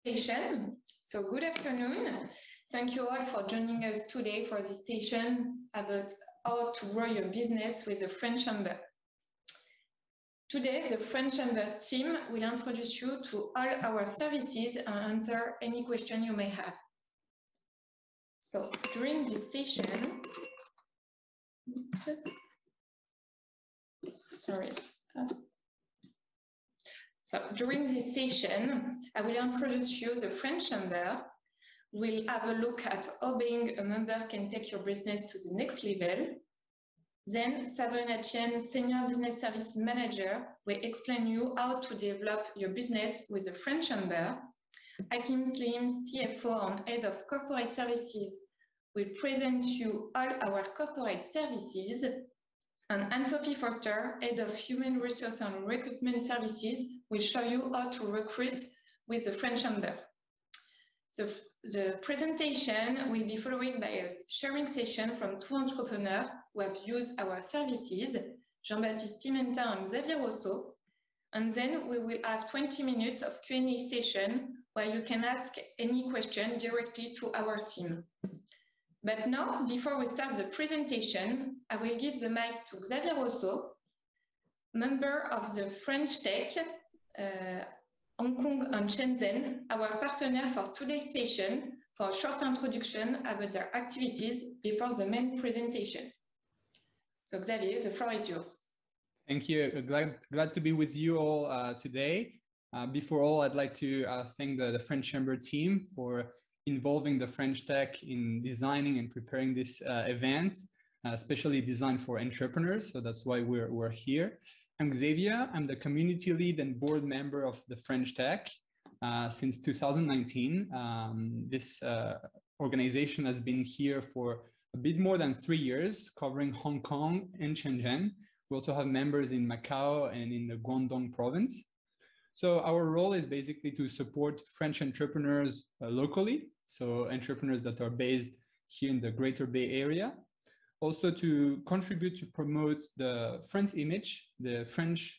presentation. So good afternoon. Thank you all for joining us today for this session about how to grow your business with the French Chamber. Today, the French Chamber team will introduce you to all our services and answer any question you may have. So during this session, during this session, I will introduce you the French Chamber. We'll have a look at how being a member can take your business to the next level. Then Sabrina Chen, Senior Business Services Manager, will explain you how to develop your business with the French Chamber. Hakim Slim, CFO and Head of Corporate Services, will present you all our corporate services. And Anne-Sophie Forster, Head of Human Resource and Recruitment Services, will show you how to recruit with the French Chamber. So the presentation will be followed by a sharing session from two entrepreneurs who have used our services, Jean-Baptiste Pimenta and Xavier Rosso. And then we will have 20 minutes of Q&A session where you can ask any question directly to our team. But now, before we start the presentation, I will give the mic to Xavier Rosso, member of the French Tech, Hong Kong and Shenzhen, our partner for today's session, for a short introduction about their activities before the main presentation. So Xavier, the floor is yours. Thank you. Glad to be with you all today. Before all, I'd like to thank the French Chamber team for involving the French Tech in designing and preparing this event, especially designed for entrepreneurs. So that's why we're here. I'm Xavier. I'm the community lead and board member of the French Tech since 2019. This organization has been here for a bit more than 3 years, covering Hong Kong and Shenzhen. We also have members in Macau and in the Guangdong province. So our role is basically to support French entrepreneurs locally, so entrepreneurs that are based here in the Greater Bay Area. Also to contribute to promote the French image, the French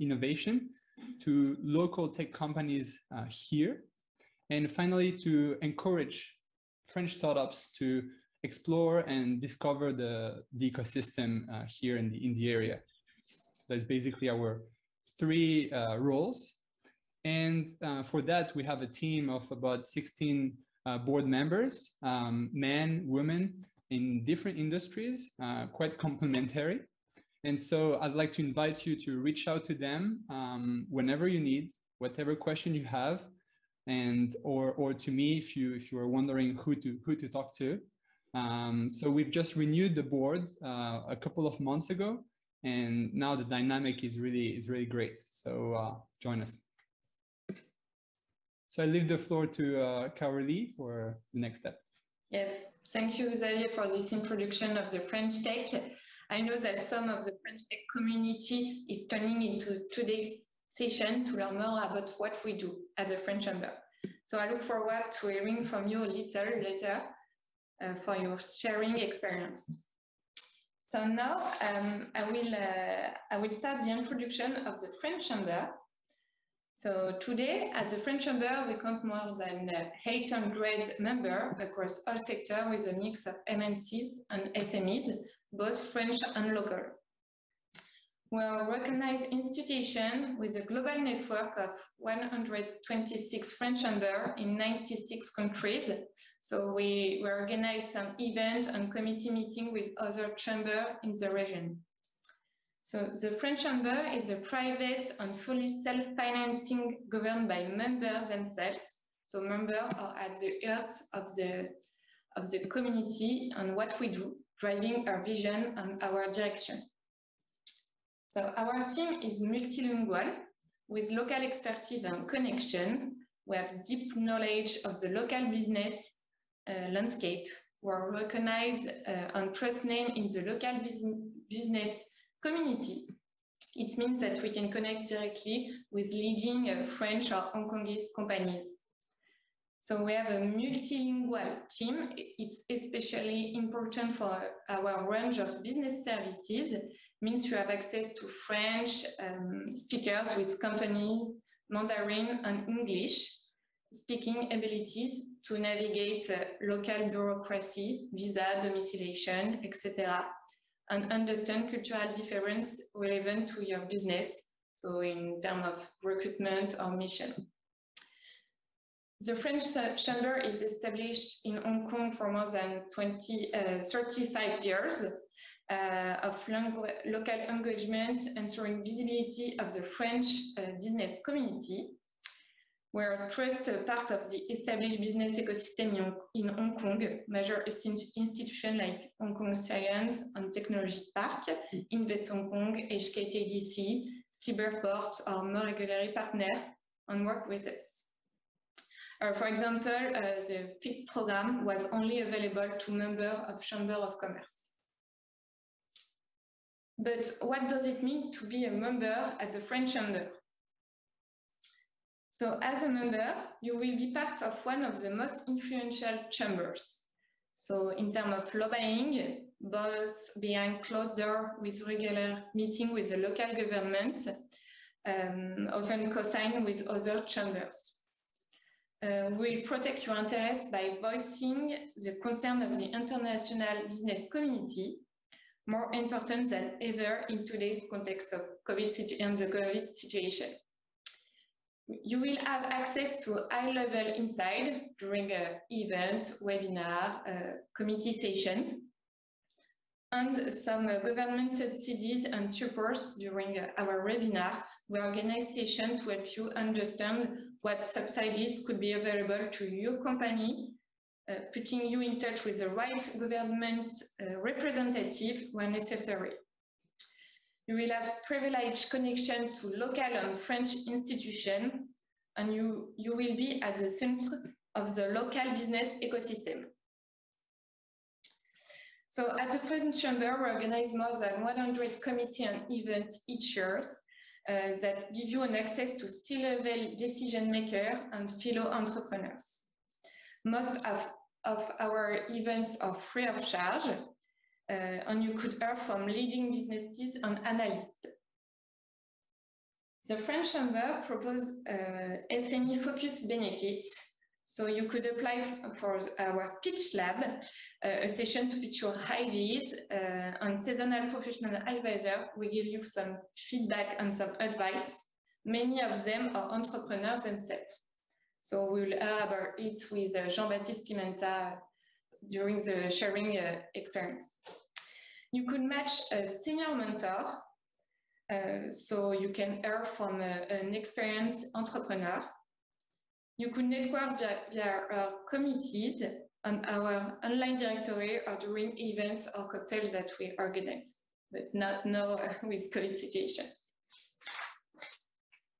innovation to local tech companies here. And finally, to encourage French startups to explore and discover the ecosystem here in the area. So that's basically our three roles. And for that, we have a team of about 16 board members, men, women, in different industries, quite complementary. And so I'd like to invite you to reach out to them whenever you need, whatever question you have, and or to me if you are wondering who to talk to. So we've just renewed the board a couple of months ago, and now the dynamic is really great. So join us. So I leave the floor to Carolee for the next step. Yes, thank you, Xavier, for this introduction of the French Tech. I know that some of the French Tech community is turning into today's session to learn more about what we do at the French Chamber. So I look forward to hearing from you a little later for your sharing experience. So now I will start the introduction of the French Chamber. So today, at the French Chamber, we count more than 800 members across all sectors with a mix of MNCs and SMEs, both French and local. We're a recognized institution with a global network of 126 French chambers in 96 countries. So we organize some events and committee meetings with other chambers in the region. So the French Chamber is a private and fully self-financing governed by members themselves. So members are at the heart of the community and what we do, driving our vision and our direction. So our team is multilingual with local expertise and connection. We have deep knowledge of the local business landscape. We're recognized and trust name in the local business community. It means that we can connect directly with leading French or Hong Kongese companies. So we have a multilingual team. It's especially important for our range of business services. It means you have access to French speakers with Cantonese, Mandarin, and English. speaking abilities to navigate local bureaucracy, visa, domiciliation, etc., and understand cultural difference relevant to your business, so in terms of recruitment or mission. The French Chamber is established in Hong Kong for more than 35 years of local engagement, ensuring visibility of the French business community. We're a trusted part of the established business ecosystem in Hong Kong, major institutions like Hong Kong Science and Technology Park, Invest Hong Kong, HKTDC, Cyberport, or more regularly partner and work with us. For example, the FIT program was only available to members of Chamber of Commerce. But what does it mean to be a member at the French Chamber? So as a member, you will be part of one of the most influential chambers. So in terms of lobbying, both behind closed doors with regular meeting with the local government, often co-signed with other chambers. We'll protect your interests by voicing the concern of the international business community, more important than ever in today's context of the COVID situation. You will have access to high-level insight during events, webinar, committee session, and some government subsidies and supports during our webinar. We organize sessions to help you understand what subsidies could be available to your company, putting you in touch with the right government representative when necessary. You will have privileged connection to local and French institutions, and you will be at the center of the local business ecosystem. So at the French Chamber, we organize more than 100 committees and events each year that give you an access to C-level decision makers and fellow entrepreneurs. Most of our events are free of charge, and you could hear from leading businesses and analysts. The French Chamber proposes SME-focused benefits. So you could apply for our pitch lab, a session to pitch your ideas, and seasonal professional advisor will give you some feedback and some advice. Many of them are entrepreneurs themselves. So we'll hear about it with Jean-Baptiste Pimenta during the sharing experience. You could match a senior mentor, so you can hear from an experienced entrepreneur. You could network via our committees on our online directory or during events or cocktails that we organize, but not now with COVID situation.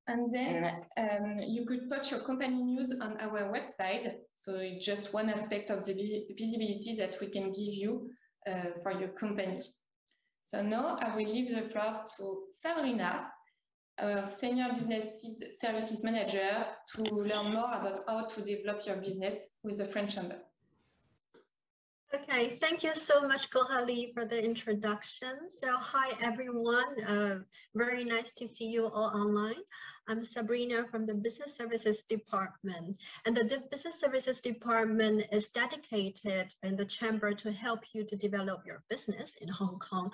And then you could post your company news on our website. So it's just one aspect of the visibility that we can give you for your company. So now I will leave the floor to Sabrina, our Senior Business Services Manager, to learn more about how to develop your business with the French Chamber. Okay, thank you so much, Coralie, for the introduction. So hi, everyone. Very nice to see you all online. I'm Sabrina from the Business Services Department. And the Business Services Department is dedicated in the Chamber to help you to develop your business in Hong Kong.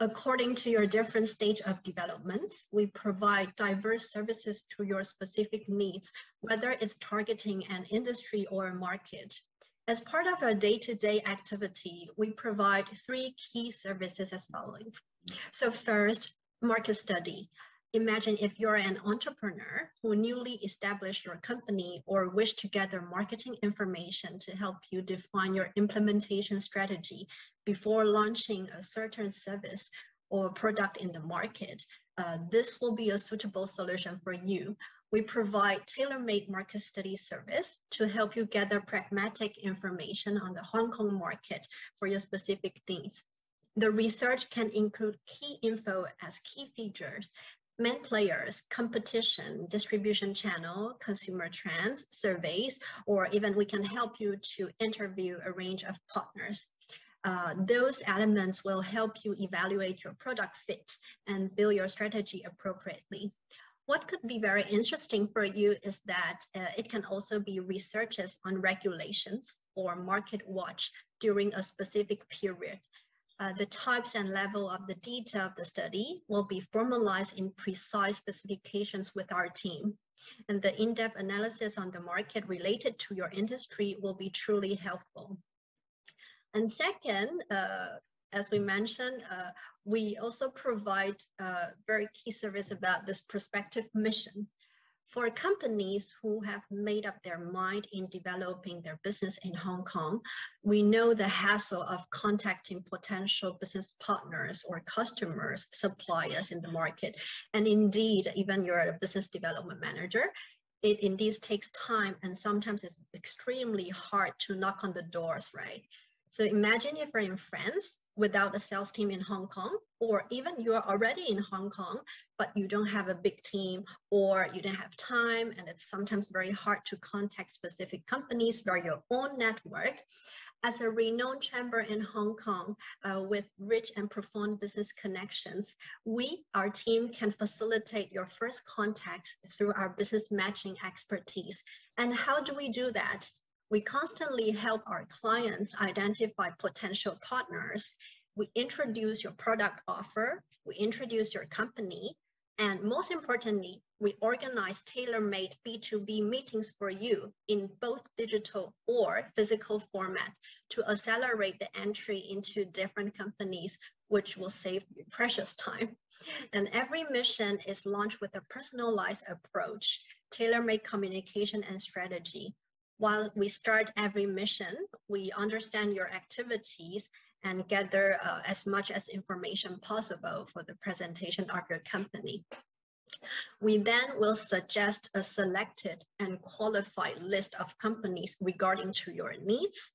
According to your different stage of development, we provide diverse services to your specific needs, whether it's targeting an industry or a market. As part of our day-to-day activity, we provide 3 key services as following. So first, market study. Imagine if you're an entrepreneur who newly established your company or wish to gather marketing information to help you define your implementation strategy before launching a certain service or product in the market. This will be a suitable solution for you. We provide tailor-made market study service to help you gather pragmatic information on the Hong Kong market for your specific needs. The research can include key info as key features, main players, competition, distribution channel, consumer trends, surveys, or even we can help you to interview a range of partners. Those elements will help you evaluate your product fit and build your strategy appropriately. What could be very interesting for you is that it can also be researches on regulations or market watch during a specific period. The types and level of the detail of the study will be formalized in precise specifications with our team. And the in-depth analysis on the market related to your industry will be truly helpful. And second, as we mentioned, we also provide a very key service about this prospective mission. For companies who have made up their mind in developing their business in Hong Kong, we know the hassle of contacting potential business partners or customers, suppliers in the market. And indeed, even you're a business development manager, it indeed takes time, and sometimes it's extremely hard to knock on the doors, right? So imagine if you're in France without a sales team in Hong Kong, or even you're already in Hong Kong, but you don't have a big team, or you don't have time, and it's sometimes very hard to contact specific companies via your own network. As a renowned chamber in Hong Kong with rich and profound business connections, our team can facilitate your first contact through our business matching expertise. And how do we do that? We constantly help our clients identify potential partners. We introduce your product offer, we introduce your company, and most importantly, we organize tailor-made B2B meetings for you in both digital or physical format to accelerate the entry into different companies, which will save you precious time. And every mission is launched with a personalized approach, tailor-made communication and strategy. While we start every mission, we understand your activities and gather as much as information possible for the presentation of your company. We then will suggest a selected and qualified list of companies regarding to your needs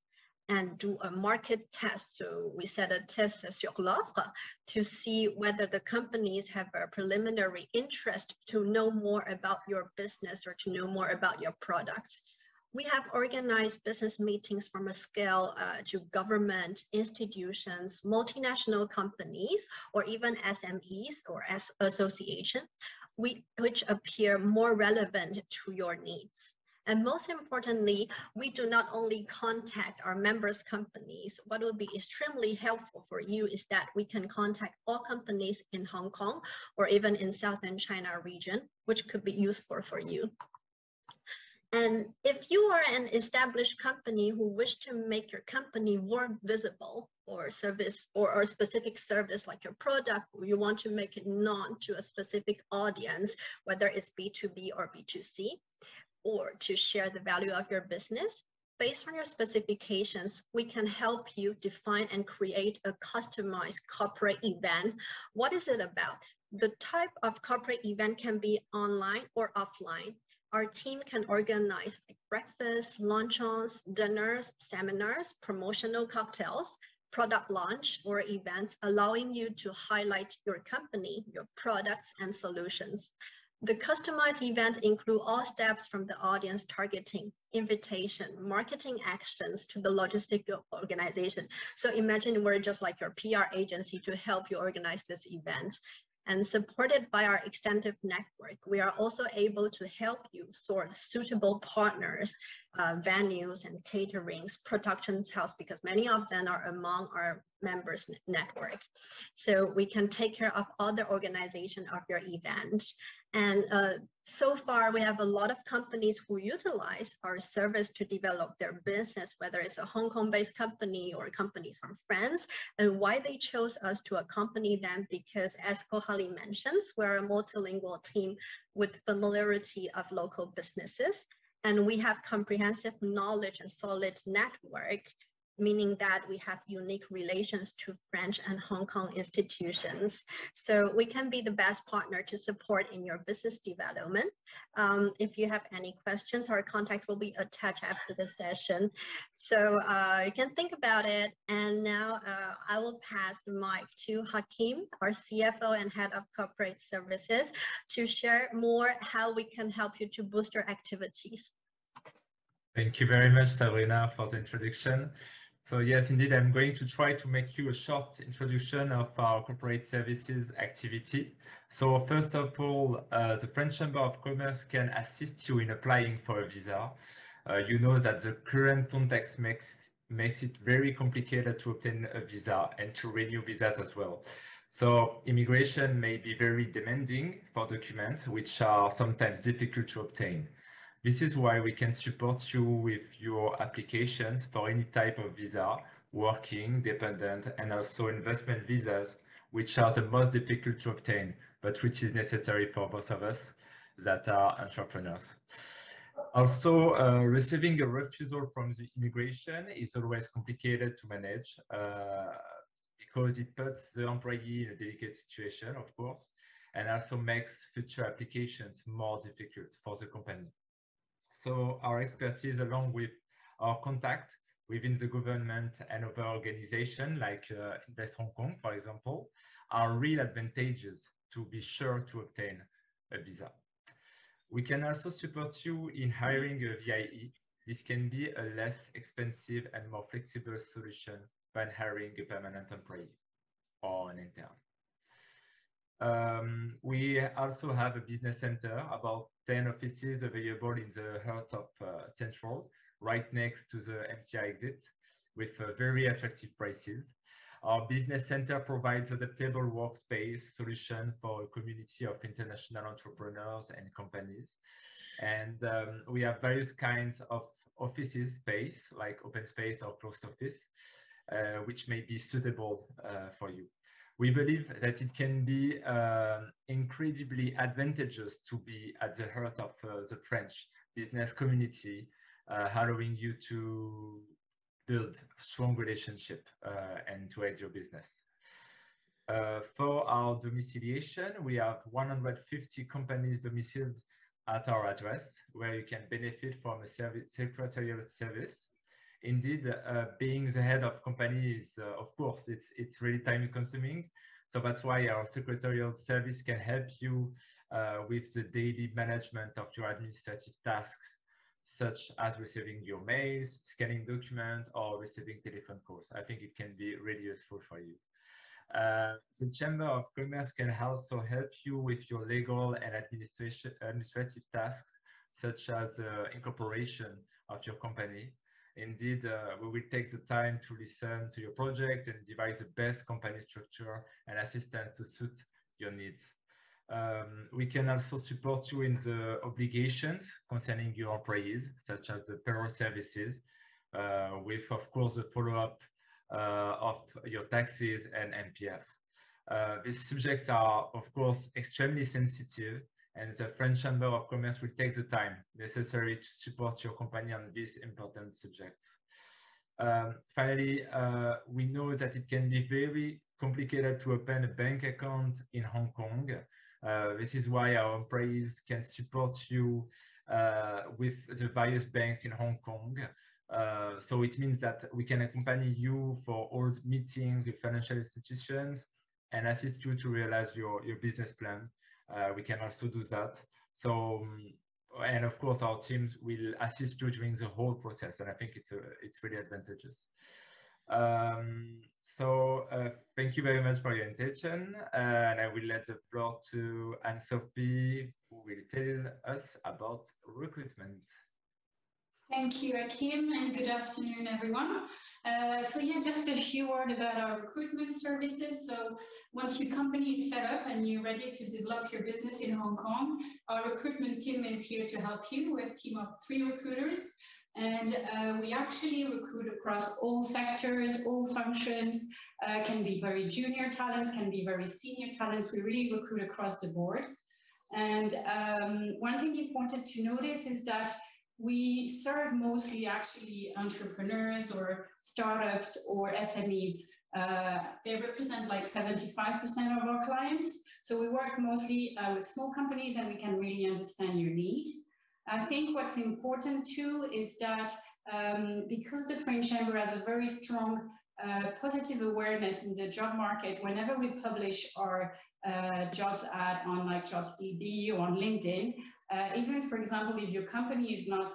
and do a market test. So we set a test sur l'offre to see whether the companies have a preliminary interest to know more about your business or to know more about your products. We have organized business meetings from a scale to government, institutions, multinational companies, or even SMEs or associations, which appear more relevant to your needs. And most importantly, we do not only contact our members' companies. What will be extremely helpful for you is that we can contact all companies in Hong Kong or even in Southern China region, which could be useful for you. And if you are an established company who wish to make your company more visible or service or a specific service like your product, or you want to make it known to a specific audience, whether it's B2B or B2C, or to share the value of your business, based on your specifications, we can help you define and create a customized corporate event. What is it about? The type of corporate event can be online or offline. Our team can organize breakfast, luncheons, dinners, seminars, promotional cocktails, product launch, or events, allowing you to highlight your company, your products, and solutions. The customized events include all steps from the audience targeting, invitation, marketing actions to the logistical organization. So imagine we're just like your PR agency to help you organize this event. And supported by our extensive network, we are also able to help you source suitable partners, venues and caterings, production house, because many of them are among our members network. So we can take care of all the organization of your event. And so far, we have a lot of companies who utilize our service to develop their business, whether it's a Hong Kong-based company or companies from France. And why they chose us to accompany them, because as Kohali mentions, we're a multilingual team with familiarity of local businesses. And we have comprehensive knowledge and solid network, meaning that we have unique relations to French and Hong Kong institutions. So we can be the best partner to support in your business development. If you have any questions, our contacts will be attached after the session. So you can think about it. And now I will pass the mic to Hakim, our CFO and Head of Corporate Services, to share more how we can help you to boost your activities. Thank you very much, Sabrina, for the introduction. So yes, indeed, I'm going to try to make you a short introduction of our corporate services activity. So first of all, the French Chamber of Commerce can assist you in applying for a visa. You know that the current context makes it very complicated to obtain a visa and to renew visas as well. So immigration may be very demanding for documents, which are sometimes difficult to obtain. This is why we can support you with your applications for any type of visa, working, dependent, and also investment visas, which are the most difficult to obtain, but which is necessary for both of us that are entrepreneurs. Also, receiving a refusal from the immigration is always complicated to manage because it puts the employee in a delicate situation, of course, and also makes future applications more difficult for the company. So our expertise, along with our contact within the government and other organizations like Invest Hong Kong, for example, are real advantages to be sure to obtain a visa. We can also support you in hiring a VIE. This can be a less expensive and more flexible solution than hiring a permanent employee or an intern. We also have a business center, about 10 offices available in the heart of Central, right next to the MTR exit, with very attractive prices. Our business center provides adaptable workspace solution for a community of international entrepreneurs and companies. And we have various kinds of offices space, like open space or closed office, which may be suitable for you. We believe that it can be incredibly advantageous to be at the heart of the French business community, allowing you to build strong relationship and to aid your business. For our domiciliation, we have 150 companies domiciled at our address, where you can benefit from a secretarial service. Indeed, being the head of company is, of course, it's really time consuming. So that's why our secretarial service can help you with the daily management of your administrative tasks, such as receiving your mails, scanning documents, or receiving telephone calls. I think it can be really useful for you. The Chamber of Commerce can also help you with your legal and administrative tasks, such as the incorporation of your company. Indeed, we will take the time to listen to your project and devise the best company structure and assistance to suit your needs. We can also support you in the obligations concerning your employees, such as the payroll services, with, of course, the follow-up of your taxes and MPF. These subjects are, of course, extremely sensitive, and the French Chamber of Commerce will take the time necessary to support your company on these important subjects. Finally, we know that it can be very complicated to open a bank account in Hong Kong. This is why our employees can support you with the various banks in Hong Kong. So it means that we can accompany you for all meetings with financial institutions and assist you to realize your business plan. We can also do that. So, and of course, our teams will assist you during the whole process, and I think it's really advantageous. Thank you very much for your attention, and I will let the floor to Anne-Sophie, who will tell us about recruitment. Thank you, Akim, and good afternoon, everyone. So yeah, just a few words about our recruitment services. So once your company is set up and you're ready to develop your business in Hong Kong, our recruitment team is here to help you. We have a team of 3 recruiters, and we actually recruit across all sectors, all functions, can be very junior talents, can be very senior talents. We really recruit across the board. And one thing important to notice is that we serve mostly actually entrepreneurs or startups or SMEs. They represent like 75% of our clients. So we work mostly with small companies, and we can really understand your need. I think what's important too is that because the French Chamber has a very strong positive awareness in the job market, whenever we publish our jobs ad on like JobsDB or on LinkedIn, even for example, if your company is not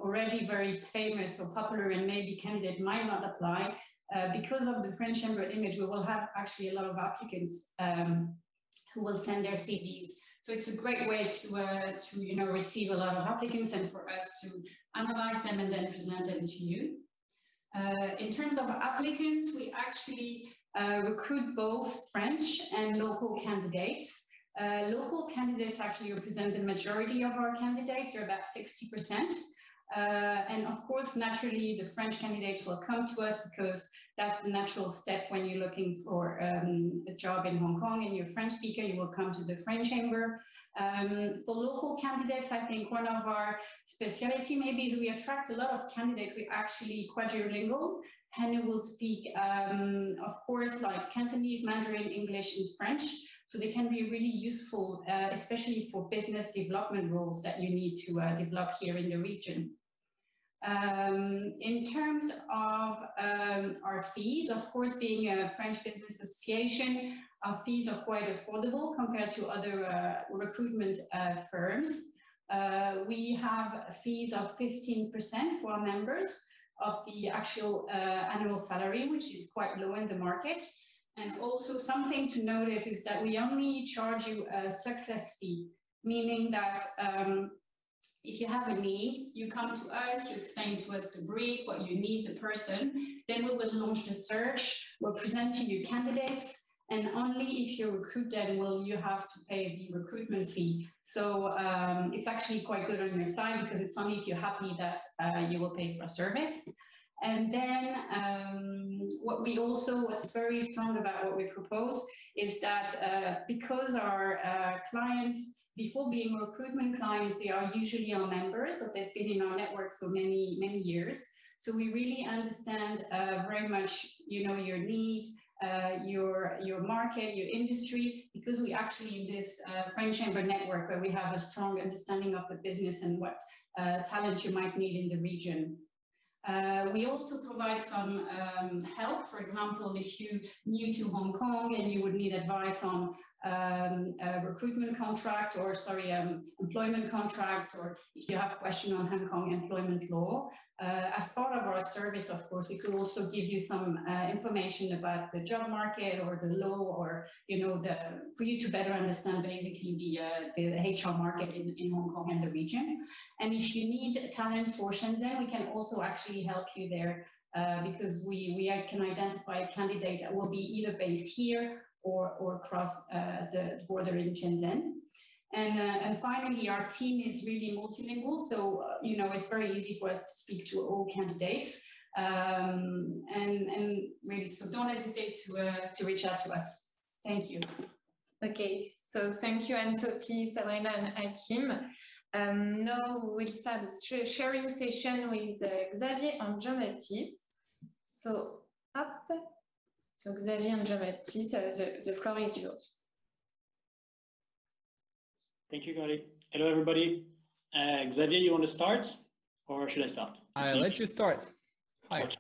already very famous or popular and maybe candidate might not apply, because of the French Chamber image, we will have actually a lot of applicants who will send their CVs. So it's a great way to receive a lot of applicants and for us to analyze them and then present them to you. In terms of applicants, we actually recruit both French and local candidates. Local candidates actually represent the majority of our candidates. They're about 60%. And of course, naturally, the French candidates will come to us because that's the natural step when you're looking for a job in Hong Kong and you're a French speaker, you will come to the French chamber. For local candidates, I think one of our specialty maybe is we attract a lot of candidates who are actually quadrilingual and who will speak, of course, like Cantonese, Mandarin, English, and French. So they can be really useful, especially for business development roles that you need to develop here in the region. In terms of our fees, of course, being a French business association, our fees are quite affordable compared to other recruitment firms. We have fees of 15% for our members of the actual annual salary, which is quite low in the market. And also something to notice is that we only charge you a success fee, meaning that if you have a need, you come to us, you explain to us the brief, what you need, the person, then we will launch the search, we'll present to you candidates, and only if you recruit them will you have to pay the recruitment fee. So it's actually quite good on your side because it's only if you're happy that you will pay for a service. And then what's very strong about what we propose is that because our clients, before being recruitment clients, they are usually our members, or they've been in our network for many, many years. So we really understand very much, your need, your market, your industry, because we actually in this French Chamber network where we have a strong understanding of the business and what talent you might need in the region. We also provide some help. For example, if you're new to Hong Kong and you would need advice on a recruitment contract or, employment contract, or if you have a question on Hong Kong employment law, as part of our service, of course, we could also give you some information about the job market or the law, or, for you to better understand basically the HR market in Hong Kong and the region. And if you need talent for Shenzhen, we can also actually help you there because we can identify a candidate that will be either based here or across the border in Shenzhen. And finally, our team is really multilingual, so it's very easy for us to speak to all candidates. And really, so don't hesitate to reach out to us. Thank you. Okay, so thank you, Anne-Sophie, Sabrina, and Hakim. Now we'll start the sharing session with Xavier and Jean-Baptiste. So, up. So Xavier and Jean-Baptiste, the floor is yours. Thank you, Gary. Hello, everybody. Xavier, you want to start, or should I start? I'll let you start. Hi. Okay.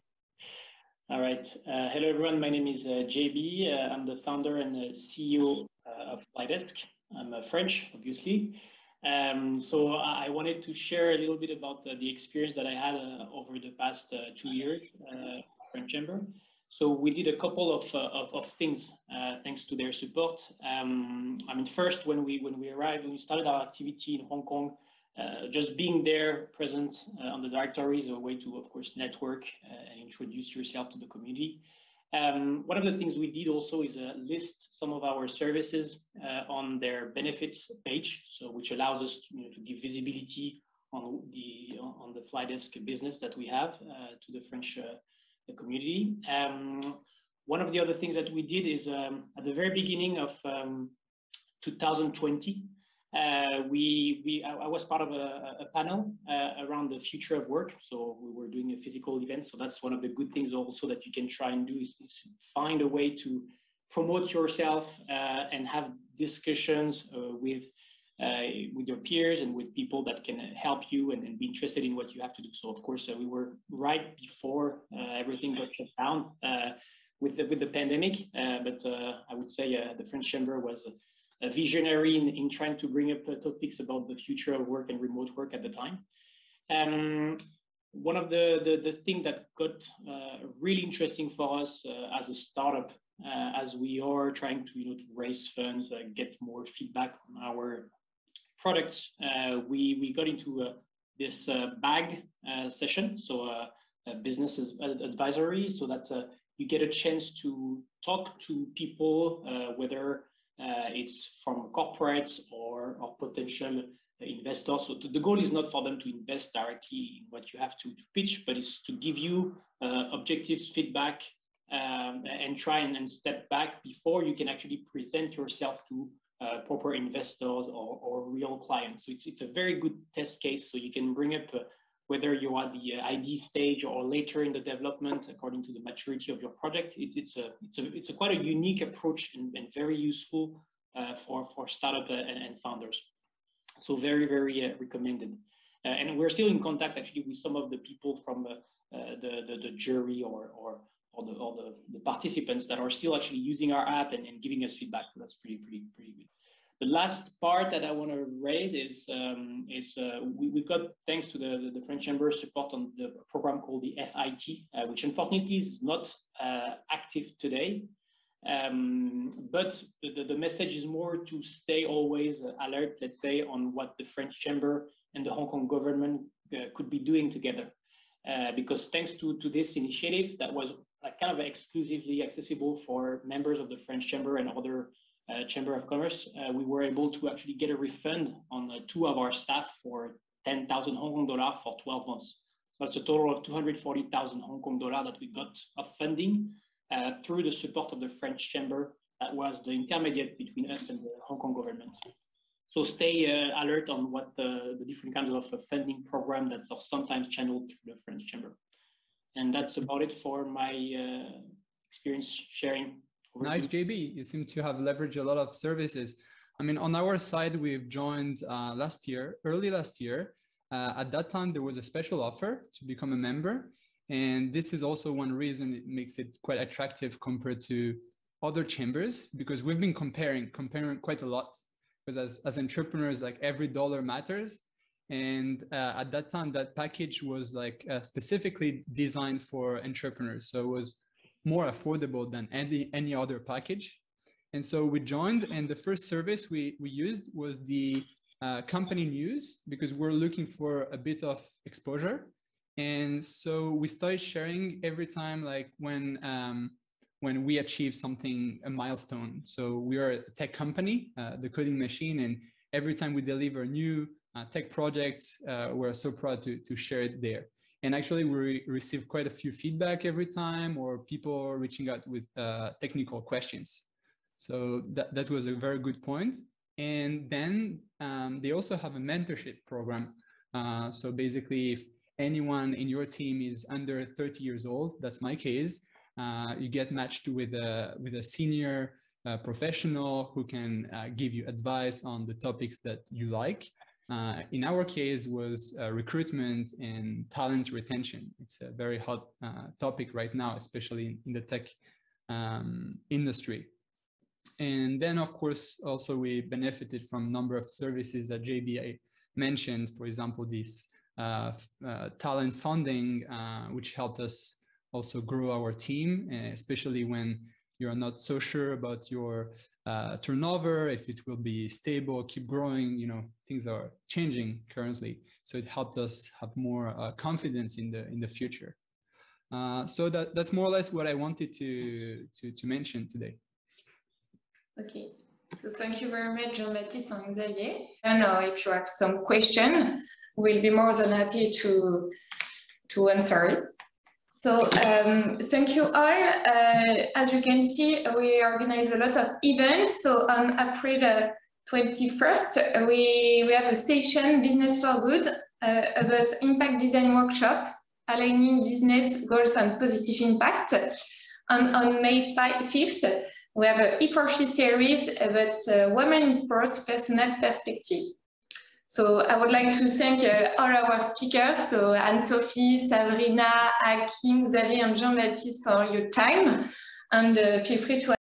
All right. Hello, everyone. My name is JB. I'm the founder and the CEO of Flydesk. I'm French, obviously. So I wanted to share a little bit about the experience that I had over the past 2 years at French Chamber. So we did a couple of things thanks to their support. First, when we arrived, when we started our activity in Hong Kong, just being there, present on the directory is a way to, of course, network and introduce yourself to the community. One of the things we did also is list some of our services on their benefits page, so which allows us to give visibility on the Flydesk business that we have to the French community. One of the other things that we did is at the very beginning of 2020, I was part of a panel around the future of work. So we were doing a physical event. So that's one of the good things also that you can try and do is find a way to promote yourself and have discussions with your peers and with people that can help you and be interested in what you have to do. So of course, we were right before everything got shut down with the pandemic. But I would say the French Chamber was a visionary in trying to bring up topics about the future of work and remote work at the time. One of the things that got really interesting for us as a startup as we are trying to, to raise funds, get more feedback on our products. We got into this bag session, so a business advisory, so that you get a chance to talk to people, whether it's from corporates or potential investors. So the goal is not for them to invest directly in what you have to pitch, but it's to give you objective feedback and try and step back before you can actually present yourself to proper investors or real clients. So it's a very good test case. So you can bring up whether you're at the ID stage or later in the development, according to the maturity of your project. It's a quite a unique approach and very useful for startup and founders. So very, very recommended. And we're still in contact actually with some of the people from the jury or the participants that are still actually using our app and giving us feedback. So that's pretty good. The last part that I want to raise is we've got, thanks to the French Chamber, support on the program called the FIT, which unfortunately is not active today. But the message is more to stay always alert, let's say, on what the French Chamber and the Hong Kong government could be doing together. Because thanks to this initiative that was kind of exclusively accessible for members of the French Chamber and other Chamber of Commerce, we were able to actually get a refund on 2 of our staff for 10,000 Hong Kong dollars for 12 months. So that's a total of 240,000 Hong Kong dollars that we got of funding through the support of the French Chamber that was the intermediate between us and the Hong Kong government. So stay alert on what the different kinds of funding program that are sometimes channeled through the French Chamber. And that's about it for my experience sharing. Nice, JB. You seem to have leveraged a lot of services. I mean, on our side, we've joined early last year. At that time, there was a special offer to become a member. And this is also one reason it makes it quite attractive compared to other chambers, because we've been comparing quite a lot. Because as entrepreneurs, like every dollar matters. And at that time, that package was like specifically designed for entrepreneurs. So it was more affordable than any other package. And so we joined, and the first service we used was the company news, because we're looking for a bit of exposure. And so we started sharing every time, like when we achieve something, a milestone. So we are a tech company, the Coding Machine, and every time we deliver new tech projects, we're so proud to share it there. And actually, we receive quite a few feedback every time, or people reaching out with technical questions. So that was a very good point. And then they also have a mentorship program. So basically, if anyone in your team is under 30 years old, that's my case, you get matched with a senior professional who can give you advice on the topics that you like. In our case was recruitment and talent retention. It's a very hot topic right now, especially in the tech industry. And then, of course, also we benefited from a number of services that JB mentioned, for example, this talent funding, which helped us also grow our team, especially when you're not so sure about your turnover, if it will be stable, keep growing, things are changing currently. So it helped us have more confidence in the future. So that's more or less what I wanted to mention today. Okay, so thank you very much, Jean-Baptiste and Xavier. I don't know if you have some question, we'll be more than happy to answer it. So thank you all. As you can see, we organize a lot of events. So on April 21st, we have a session, Business for Good, about impact design workshop, aligning business goals and positive impact. And on May 5th, we have an E4C series about women in sports, personal perspective. So I would like to thank all our speakers, so Anne-Sophie, Sabrina, Hakim, Xavier, and Jean-Baptiste for your time. And feel free to